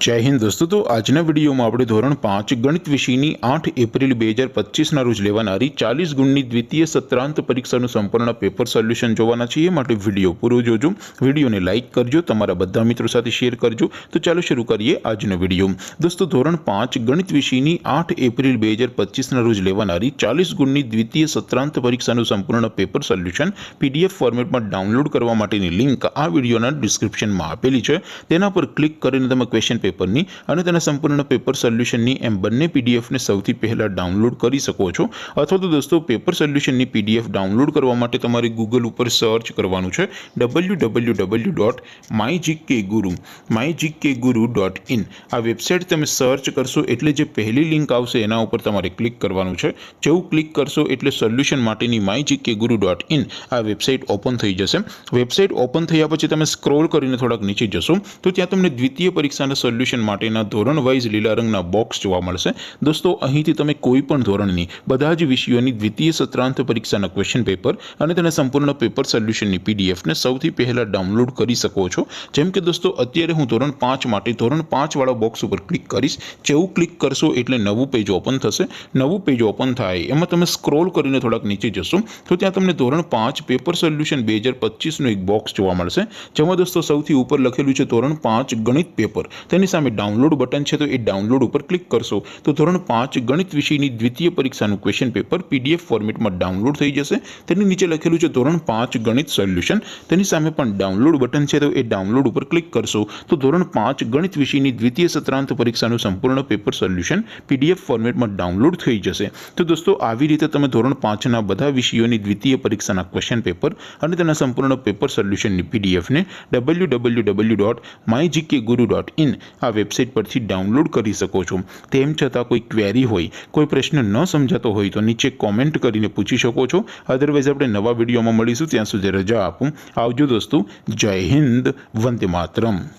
जय हिंद दोस्तों। तो आजना वीडियो में આપણે ધોરણ 5 ગણિત વિષયની 8 એપ્રિલ 2025 ના રોજ લેવાનારી 40 ગુણની દ્વિતીય સત્રાંત પરીક્ષાનું સંપૂર્ણ પેપર સોલ્યુશન જોવાના છીએ। માટે વિડિયો પૂરો જોજો, વિડિયોને લાઈક કરજો, તમારા બધા મિત્રો સાથે શેર કરજો। તો ચાલો શરૂ કરીએ આજનો વિડિયો। દોસ્તો ધોરણ 5 ગણિત વિષયની 8 એપ્રિલ 2025 ના રોજ લેવાનારી 40 ગુણની દ્વિતીય સત્રાંત પરીક્ષાનું સંપૂર્ણ પેપર સોલ્યુશન પીડીએફ ફોર્મેટમાં ડાઉનલોડ કરવા માટેની લિંક આ વિડિયોના ડિસ્ક્રિપ્શનમાં આપેલી છે। તેના પર ક્લિક કરીને તમે ક્વેશ્ચન પેપરની અને તેના સંપૂર્ણ પેપર સોલ્યુશનની એમ બંને પીડીએફને સૌથી પહેલા ડાઉનલોડ કરી શકો છો। અથવા તો દોસ્તો પેપર સોલ્યુશનની પીડીએફ ડાઉનલોડ કરવા માટે તમારે ગૂગલ ઉપર સર્ચ કરવાનું છે www.mygkguru.in। આ વેબસાઇટ તમે સર્ચ કરશો એટલે જે પહેલી લિંક આવશે એના ઉપર તમારે ક્લિક કરવાનું છે। જેવું ક્લિક કરશો એટલે સોલ્યુશન માટેની mygkguru.in આ વેબસાઇટ ઓપન થઈ જશે। વેબસાઇટ ઓપન થયા પછી તમે સ્ક્રોલ કરીને થોડાક નીચે જશો તો ત્યાં તમને દ્વિતીય પરીક્ષાના સોલ્યુશન માટેના ધોરણ વાઇઝ લીલા રંગના બોક્સ જોવા મળશે। દોસ્તો અહીંથી તમે કોઈ પણ ધોરણની બધા જ વિષયોની દ્વિતીય સત્રાંત પરીક્ષાના ક્વેશ્ચન પેપર અને તેના સંપૂર્ણ પેપર સોલ્યુશનની પીડીએફને સૌથી પહેલા ડાઉનલોડ કરી શકો છો। જેમ કે દોસ્તો અત્યારે હું ધોરણ 5 માટે ધોરણ 5 વાળા બોક્સ ઉપર ક્લિક કરીશ। જેવું ક્લિક કરશો એટલે નવું પેજ ઓપન થશે। નવું પેજ ઓપન થાય એમાં તમે સ્ક્રોલ કરીને થોડાક નીચે જશો તો ત્યાં તમને ધોરણ 5 પેપર સોલ્યુશન 2025નું એક બોક્સ જોવા મળશે। જેમાં દોસ્તો સૌથી ઉપર લખેલું છે ધોરણ 5 ગણિત પેપર, તેની સામે ડાઉનલોડ બટન છે, તો એ ડાઉનલોડ ઉપર ક્લિક કરશો તો ધોરણ 5 ગણિત વિષયની દ્વિતીય પરીક્ષાનું ક્વેશ્ચન પેપર પીડીએફ ફોર્મેટમાં ડાઉનલોડ થઈ જશે। તેની નીચે લખેલું છે ધોરણ 5 ગણિત સોલ્યુશન, તેની સામે પણ ડાઉનલોડ બટન છે, તો એ ડાઉનલોડ ઉપર ક્લિક કરશો તો ધોરણ 5 ગણિત વિષયની દ્વિતીય સત્રાંત પરીક્ષાનું સંપૂર્ણ પેપર સોલ્યુશન પીડીએફ ફોર્મેટમાં ડાઉનલોડ થઈ જશે। તો દોસ્તો આવી રીતે તમે ધોરણ 5ના બધા વિષયોની દ્વિતીય પરીક્ષાના ક્વેશ્ચન પેપર અને તેના સંપૂર્ણ પેપર સોલ્યુશનની પીડીએફને www.mygkguru.in આ વેબસાઇટ પરથી ડાઉનલોડ કરી શકો છો। તેમ છતાં કોઈ ક્વેરી હોય, કોઈ પ્રશ્ન ન સમજાતો હોય તો નીચે કોમેન્ટ કરીને પૂછી શકો છો। અધરવાઇઝ આપણે નવા વિડીયોમાં મળીશું, ત્યાં સુધી રજા આપું। આવજો દોસ્તો, જય હિન્દ, વંદે માતરમ।